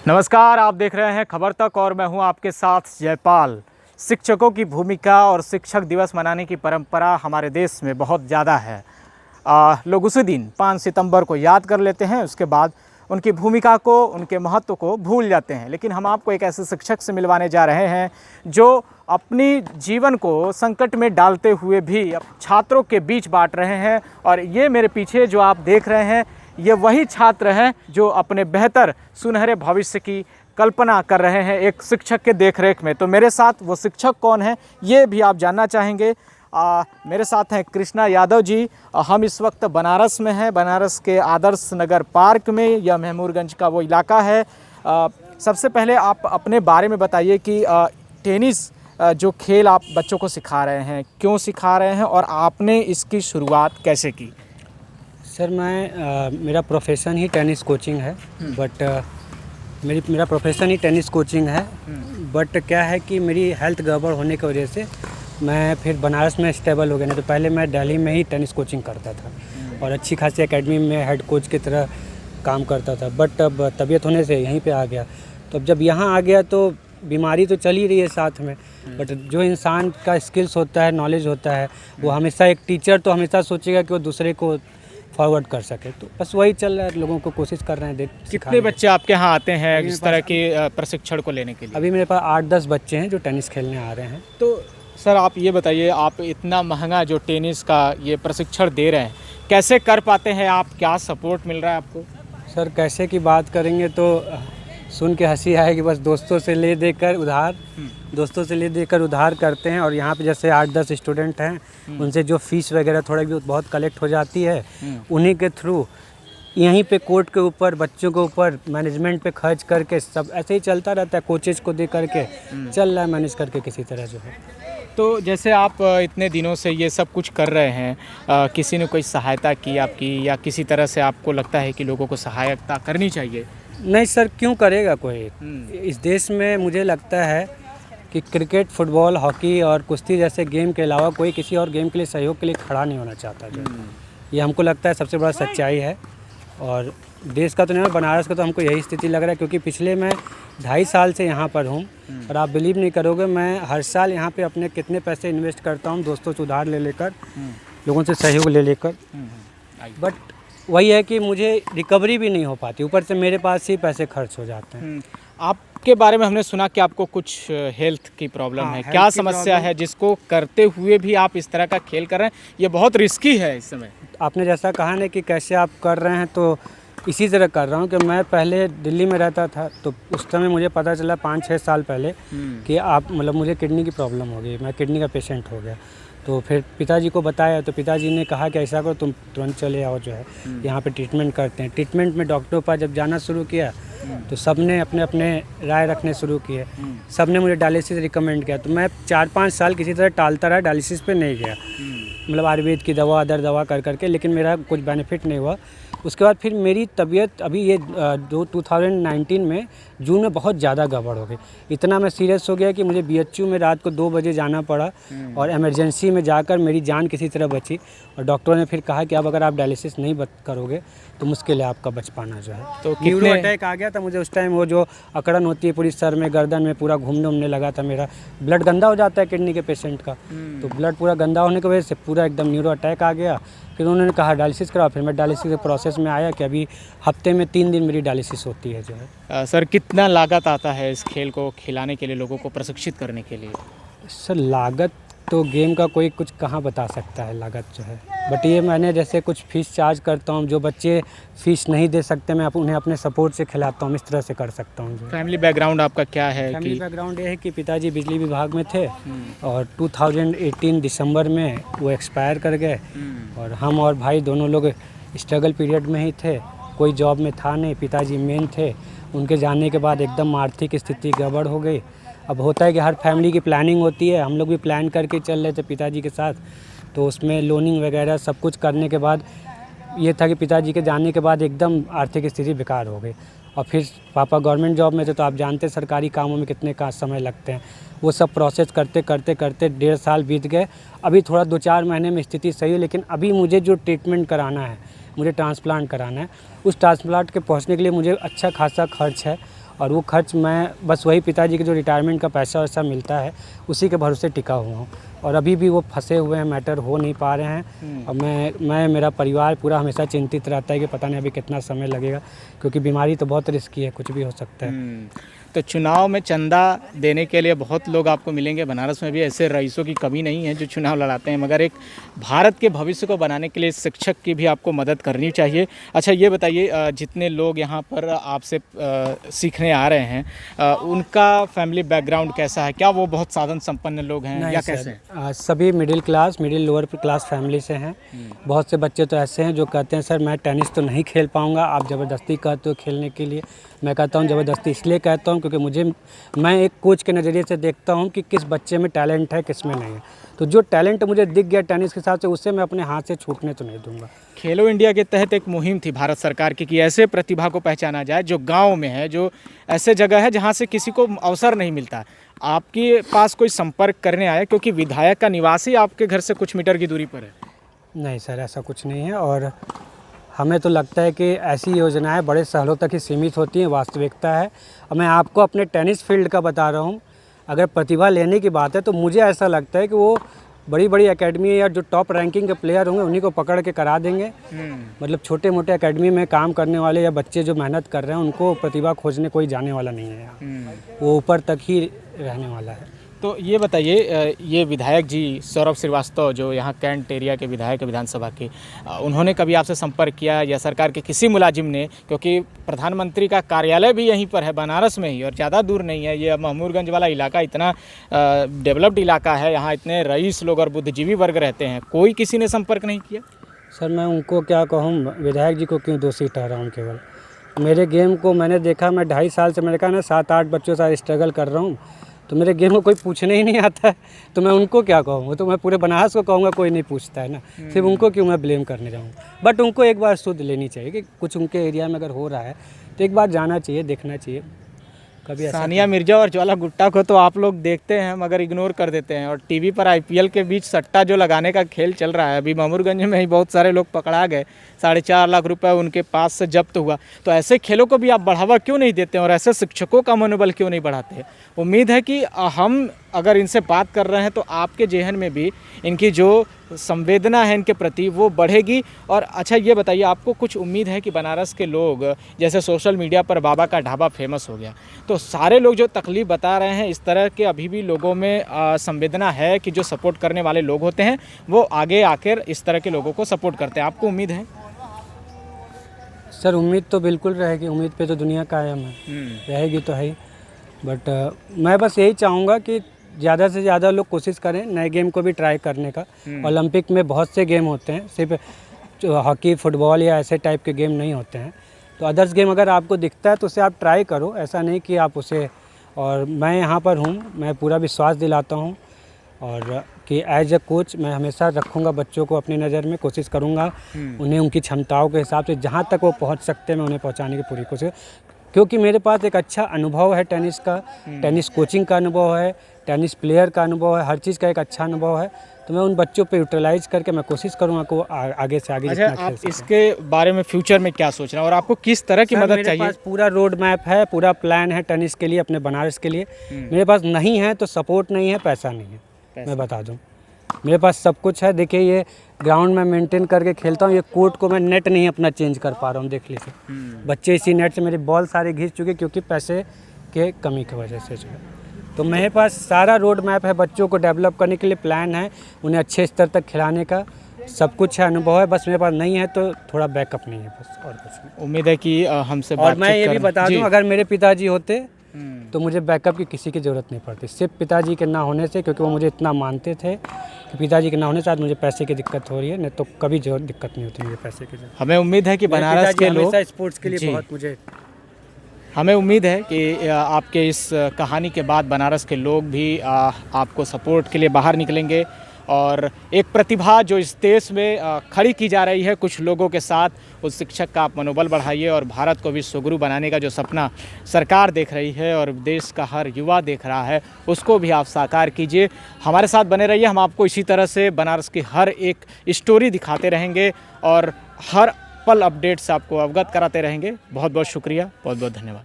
नमस्कार, आप देख रहे हैं खबर तक और मैं हूं आपके साथ जयपाल। शिक्षकों की भूमिका और शिक्षक दिवस मनाने की परंपरा हमारे देश में बहुत ज़्यादा है। लोग उसी दिन 5 सितंबर को याद कर लेते हैं, उसके बाद उनकी भूमिका को, उनके महत्व को भूल जाते हैं। लेकिन हम आपको एक ऐसे शिक्षक से मिलवाने जा रहे हैं जो अपनी जीवन को संकट में डालते हुए भी छात्रों के बीच बांट रहे हैं। और ये मेरे पीछे जो आप देख रहे हैं, ये वही छात्र हैं जो अपने बेहतर सुनहरे भविष्य की कल्पना कर रहे हैं एक शिक्षक के देखरेख में। तो मेरे साथ वो शिक्षक कौन है ये भी आप जानना चाहेंगे। मेरे साथ हैं कृष्णा यादव जी। हम इस वक्त बनारस में हैं, बनारस के आदर्श नगर पार्क में। यह महमूदगंज का वो इलाका है। सबसे पहले आप अपने बारे में बताइए कि टेनिस जो खेल आप बच्चों को सिखा रहे हैं, क्यों सिखा रहे हैं और आपने इसकी शुरुआत कैसे की? सर मेरा प्रोफेशन ही टेनिस कोचिंग है, बट मेरा प्रोफेशन ही टेनिस कोचिंग है। बट क्या है कि मेरी हेल्थ गड़बड़ होने की वजह से मैं फिर बनारस में स्टेबल हो गया। नहीं तो पहले मैं दिल्ली में ही टेनिस कोचिंग करता था और अच्छी खासी एकेडमी में हेड कोच की तरह काम करता था। बट अब तबीयत होने से यहीं पे आ गया। तो अब जब यहाँ आ गया तो बीमारी तो चल ही रही है साथ में, बट जो इंसान का स्किल्स होता है, नॉलेज होता है, वो हमेशा एक टीचर तो हमेशा सोचेगा कि वो दूसरे को फॉरवर्ड कर सके। तो बस वही चल रहा है, लोगों को कोशिश कर रहे हैं। कितने बच्चे आपके यहाँ आते हैं इस तरह के प्रशिक्षण को लेने के लिए? अभी मेरे पास 8-10 बच्चे हैं जो टेनिस खेलने आ रहे हैं। तो सर आप ये बताइए, आप इतना महंगा जो टेनिस का ये प्रशिक्षण दे रहे हैं, कैसे कर पाते हैं आप? क्या सपोर्ट मिल रहा है आपको? सर कैसे की बात करेंगे तो सुन के हंसी आएगी। बस दोस्तों से ले देकर उधार करते हैं। और यहाँ पे जैसे 8-10 स्टूडेंट हैं, उनसे जो फीस वगैरह थोड़ी बहुत कलेक्ट हो जाती है, उन्हीं के थ्रू यहीं पे कोर्ट के ऊपर, बच्चों के ऊपर, मैनेजमेंट पे खर्च करके सब ऐसे ही चलता रहता है। कोचेज को दे करके चल रहा है, मैनेज करके किसी तरह जो है। तो जैसे आप इतने दिनों से ये सब कुछ कर रहे हैं, किसी ने कोई सहायता की आपकी, या किसी तरह से आपको लगता है कि लोगों को सहायता करनी चाहिए? नहीं सर, क्यों करेगा कोई। इस देश में मुझे लगता है कि क्रिकेट, फुटबॉल, हॉकी और कुश्ती जैसे गेम के अलावा कोई किसी और गेम के लिए सहयोग के लिए खड़ा नहीं होना चाहता। जो ये हमको लगता है सबसे बड़ा सच्चाई है। और देश का तो नहीं, बनारस का तो हमको यही स्थिति लग रहा है, क्योंकि पिछले मैं 2.5 साल से यहाँ पर हूँ। और आप बिलीव नहीं करोगे, मैं हर साल यहाँ पे अपने कितने पैसे इन्वेस्ट करता हूँ, दोस्तों से उधार ले लेकर, लोगों से सहयोग ले लेकर। बट वही है कि मुझे रिकवरी भी नहीं हो पाती, ऊपर से मेरे पास ही पैसे खर्च हो जाते हैं। आपके बारे में हमने सुना कि आपको कुछ हेल्थ की प्रॉब्लम है। क्या समस्या है जिसको करते हुए भी आप इस तरह का खेल कर रहे हैं? ये बहुत रिस्की है इस समय। आपने जैसा कहा ना कि कैसे आप कर रहे हैं, तो इसी तरह कर रहा हूँ कि मैं पहले दिल्ली में रहता था, तो उस समय मुझे पता चला 5-6 साल पहले कि मुझे किडनी की प्रॉब्लम हो गई, मैं किडनी का पेशेंट हो गया। तो फिर पिताजी को बताया, तो पिताजी ने कहा कि ऐसा करो, तुम तुरंत चले आओ, जो है यहाँ पे ट्रीटमेंट करते हैं। ट्रीटमेंट में डॉक्टरों पर जब जाना शुरू किया तो सब ने अपने अपने राय रखने शुरू किए। सब ने मुझे डायलिसिस रिकमेंड किया। तो मैं 4-5 साल किसी तरह टालता रहा, डायलिसिस पे नहीं गया। आयुर्वेद की दवा, अदर दवा कर करके, लेकिन मेरा कुछ बेनिफिट नहीं हुआ। उसके बाद फिर मेरी तबीयत अभी ये 2019 में जून में बहुत ज़्यादा गड़बड़ हो गई। इतना मैं सीरियस हो गया कि मुझे BHU में रात को 2 बजे जाना पड़ा और इमरजेंसी में जाकर मेरी जान किसी तरह बची। और डॉक्टरों ने फिर कहा कि अब अगर आप डायलिसिस नहीं करोगे तो मुश्किल है आपका बच पाना, जो है। तो न्यूरो अटैक आ गया था मुझे उस टाइम। वो जो अकड़न होती है पूरी सर में, गर्दन में, पूरा घूमने लगा था। मेरा ब्लड गंदा हो जाता है किडनी के पेशेंट का, तो ब्लड पूरा गंदा होने की वजह से पूरा एकदम न्यूरो अटैक आ गया। फिर उन्होंने कहा डायलिसिस कराओ। फिर मैं डायलिसिस के प्रोसेस में आया कि अभी हफ्ते में 3 दिन मेरी डायलिसिस होती है, जो है। सर कितना लागत आता है इस खेल को खिलाने के लिए, लोगों को प्रशिक्षित करने के लिए? सर लागत तो गेम का कोई कुछ कहाँ बता सकता है लागत, जो है। बट ये मैंने जैसे कुछ फ़ीस चार्ज करता हूँ, जो बच्चे फ़ीस नहीं दे सकते मैं उन्हें अपने सपोर्ट से खिलाता हूँ, इस तरह से कर सकता हूँ। फैमिली बैकग्राउंड आपका क्या है? फैमिली बैकग्राउंड ये है कि पिताजी बिजली विभाग में थे और 2018 दिसंबर में वो एक्सपायर कर गए। और हम और भाई दोनों लोग स्ट्रगल पीरियड में ही थे, कोई जॉब में था नहीं। पिताजी मेन थे, उनके जाने के बाद एकदम आर्थिक स्थिति गड़बड़ हो गई। अब होता है कि हर फैमिली की प्लानिंग होती है, हम लोग भी प्लान करके चल रहे थे पिताजी के साथ। तो उसमें लोनिंग वगैरह सब कुछ करने के बाद ये था कि पिताजी के जाने के बाद एकदम आर्थिक स्थिति बेकार हो गई। और फिर पापा गवर्नमेंट जॉब में थे, तो आप जानते हैं सरकारी कामों में कितने का समय लगते हैं। वो सब प्रोसेस करते करते 1.5 साल बीत गए। अभी थोड़ा 2-4 महीने में स्थिति सही है, लेकिन अभी मुझे जो ट्रीटमेंट कराना है, मुझे ट्रांसप्लांट कराना है, उस ट्रांसप्लांट के पहुंचने के लिए मुझे अच्छा खासा खर्च है। और वो खर्च मैं बस वही पिताजी के जो रिटायरमेंट का पैसा वैसा मिलता है उसी के भरोसे टिका हुआ हूँ। और अभी भी वो फंसे हुए हैं, मैटर हो नहीं पा रहे हैं। और मैं मेरा परिवार पूरा हमेशा चिंतित रहता है कि पता नहीं अभी कितना समय लगेगा, क्योंकि बीमारी तो बहुत रिस्की है, कुछ भी हो सकता है। तो चुनाव में चंदा देने के लिए बहुत लोग आपको मिलेंगे। बनारस में भी ऐसे रईसों की कमी नहीं है जो चुनाव लड़ाते हैं, मगर एक भारत के भविष्य को बनाने के लिए शिक्षक की भी आपको मदद करनी चाहिए। अच्छा ये बताइए, जितने लोग यहाँ पर आपसे सीखने आ रहे हैं उनका फैमिली बैकग्राउंड कैसा है? क्या वो बहुत साधन संपन्न लोग हैं या कैसे हैं? सभी मिडिल लोअर क्लास फैमिली से हैं। बहुत से बच्चे तो ऐसे हैं जो कहते हैं सर मैं टेनिस तो नहीं खेल पाऊँगा, आप ज़बरदस्ती कहते हो खेलने के लिए। मैं कहता हूँ ज़बरदस्ती इसलिए कहता हूँ क्योंकि मैं एक कोच के नज़रिए से देखता हूँ कि किस बच्चे में टैलेंट है, किस में नहीं है। तो जो टैलेंट मुझे दिख गया टेनिस के हिसाब से, उससे मैं अपने हाथ से छूटने तो नहीं दूंगा। खेलो इंडिया के तहत एक मुहिम थी भारत सरकार की कि ऐसे प्रतिभा को पहचाना जाए जो गांव में है, जो ऐसे जगह है जहां से किसी को अवसर नहीं मिलता। आपके पास कोई संपर्क करने आया क्योंकि विधायक का निवास ही आपके घर से कुछ मीटर की दूरी पर है? नहीं सर, ऐसा कुछ नहीं है। और हमें तो लगता है कि ऐसी योजनाएं बड़े शहरों तक ही सीमित होती हैं, वास्तविकता है। और मैं आपको अपने टेनिस फील्ड का बता रहा हूँ। अगर प्रतिभा लेने की बात है तो मुझे ऐसा लगता है कि वो बड़ी बड़ी एकेडमी या जो टॉप रैंकिंग के प्लेयर होंगे उन्हीं को पकड़ के करा देंगे। मतलब छोटे मोटे एकेडमी में काम करने वाले या बच्चे जो मेहनत कर रहे हैं उनको प्रतिभा खोजने कोई जाने वाला नहीं है यहाँ। वो ऊपर तक ही रहने वाला है। तो ये बताइए, ये विधायक जी सौरभ श्रीवास्तव जो यहाँ कैंट एरिया के विधायक है विधानसभा के, उन्होंने कभी आपसे संपर्क किया या सरकार के किसी मुलाजिम ने? क्योंकि प्रधानमंत्री का कार्यालय भी यहीं पर है बनारस में ही और ज़्यादा दूर नहीं है। ये महमूदगंज वाला इलाका इतना डेवलप्ड इलाका है, यहाँ इतने रईस लोग और बुद्धिजीवी वर्ग रहते हैं, कोई किसी ने संपर्क नहीं किया? सर मैं उनको क्या कहूँ, विधायक जी को क्यों दोषी ठहराऊँ? केवल मेरे गेम को मैंने देखा, मैं 2.5 साल से मैंने कहा ना 7-8 बच्चों से स्ट्रगल कर रहा हूँ, तो मेरे गेम को कोई पूछने ही नहीं आता है, तो मैं उनको क्या कहूँगा? तो मैं पूरे बनारस को कहूँगा कोई नहीं पूछता है ना, सिर्फ उनको क्यों मैं ब्लेम करने जाऊँ? बट उनको एक बार सुध लेनी चाहिए कि कुछ उनके एरिया में अगर हो रहा है तो एक बार जाना चाहिए, देखना चाहिए। कभी सानिया मिर्जा और ज्वाला गुट्टा को तो आप लोग देखते हैं मगर इग्नोर कर देते हैं, और टीवी पर आईपीएल के बीच सट्टा जो लगाने का खेल चल रहा है, अभी महमूदगंज में ही बहुत सारे लोग पकड़ा गए, 4.5 लाख रुपए उनके पास से जब्त हुआ। तो ऐसे खेलों को भी आप बढ़ावा क्यों नहीं देते और ऐसे शिक्षकों का मनोबल क्यों नहीं बढ़ाते? उम्मीद है कि हम अगर इनसे बात कर रहे हैं तो आपके जेहन में भी इनकी जो संवेदना है इनके प्रति वो बढ़ेगी। और अच्छा ये बताइए, आपको कुछ उम्मीद है कि बनारस के लोग, जैसे सोशल मीडिया पर बाबा का ढाबा फेमस हो गया, तो सारे लोग जो तकलीफ़ बता रहे हैं, इस तरह के अभी भी लोगों में संवेदना है कि जो सपोर्ट करने वाले लोग होते हैं वो आगे आकर इस तरह के लोगों को सपोर्ट करते हैं? आपको उम्मीद है? सर उम्मीद तो बिल्कुल रहेगी, उम्मीद पे तो दुनिया कायम है, रहेगी तो है ही। बट मैं बस यही चाहूँगा कि ज़्यादा से ज़्यादा लोग कोशिश करें नए गेम को भी ट्राई करने का। ओलंपिक में बहुत से गेम होते हैं, सिर्फ हॉकी, फुटबॉल या ऐसे टाइप के गेम नहीं होते हैं। तो अदर्स गेम अगर आपको दिखता है तो उसे आप ट्राई करो, ऐसा नहीं कि आप उसे। और मैं यहाँ पर हूँ, मैं पूरा विश्वास दिलाता हूँ और कि एज ए कोच मैं हमेशा रखूँगा बच्चों को अपनी नज़र में, कोशिश करूँगा उन्हें उनकी क्षमताओं के हिसाब से जहाँ तक वो पहुँच सकते हैं मैं उन्हें पहुँचाने की पूरी कोशिश, क्योंकि मेरे पास एक अच्छा अनुभव है टेनिस का, टेनिस कोचिंग का अनुभव है, टेनिस प्लेयर का अनुभव है, हर चीज़ का एक अच्छा अनुभव है। तो मैं उन बच्चों पे यूटिलाइज करके मैं कोशिश करूँगा कि वो आगे से आगे। अच्छा, आप इसके बारे में फ्यूचर में क्या सोच रहे हैं और आपको किस तरह की मदद चाहिए? मेरे पास पूरा रोड मैप है, पूरा प्लान है टेनिस के लिए, अपने बनारस के लिए। मेरे पास नहीं है तो सपोर्ट नहीं है, पैसा नहीं है, मैं बता दूँ। मेरे पास सब कुछ है। देखिए ये ग्राउंड में मेंटेन करके खेलता हूँ, ये कोर्ट को मैं नेट नहीं अपना चेंज कर पा रहा हूँ, देख लीजिए। बच्चे इसी नेट से मेरी बॉल सारे घिस चुके क्योंकि पैसे के कमी की वजह से जो है। तो मेरे पास सारा रोड मैप है, बच्चों को डेवलप करने के लिए प्लान है, उन्हें अच्छे स्तर तक खिलाने का सब कुछ है, अनुभव है। बस मेरे पास नहीं है तो थोड़ा बैकअप नहीं है, बस और कुछ नहीं। उम्मीद है कि हमसे और मैं ये भी बता दूं, अगर मेरे पिताजी होते तो मुझे बैकअप की किसी की ज़रूरत नहीं पड़ती, सिर्फ पिताजी के ना होने से, क्योंकि वो मुझे इतना मानते थे कि पिताजी के ना होने से आज मुझे पैसे की दिक्कत हो रही है, नहीं तो कभी जो दिक्कत नहीं होती मुझे पैसे की। हमें उम्मीद है कि बनारस के लोग स्पोर्ट्स के लिए बहुत हमें उम्मीद है कि आपके इस कहानी के बाद बनारस के लोग भी आपको सपोर्ट के लिए बाहर निकलेंगे और एक प्रतिभा जो इस देश में खड़ी की जा रही है कुछ लोगों के साथ, उस शिक्षक का आप मनोबल बढ़ाइए और भारत को विश्वगुरु बनाने का जो सपना सरकार देख रही है और देश का हर युवा देख रहा है उसको भी आप साकार कीजिए। हमारे साथ बने रहिए, हम आपको इसी तरह से बनारस की हर एक स्टोरी दिखाते रहेंगे और हर पल अपडेट्स आपको अवगत कराते रहेंगे। बहुत बहुत शुक्रिया, बहुत बहुत धन्यवाद।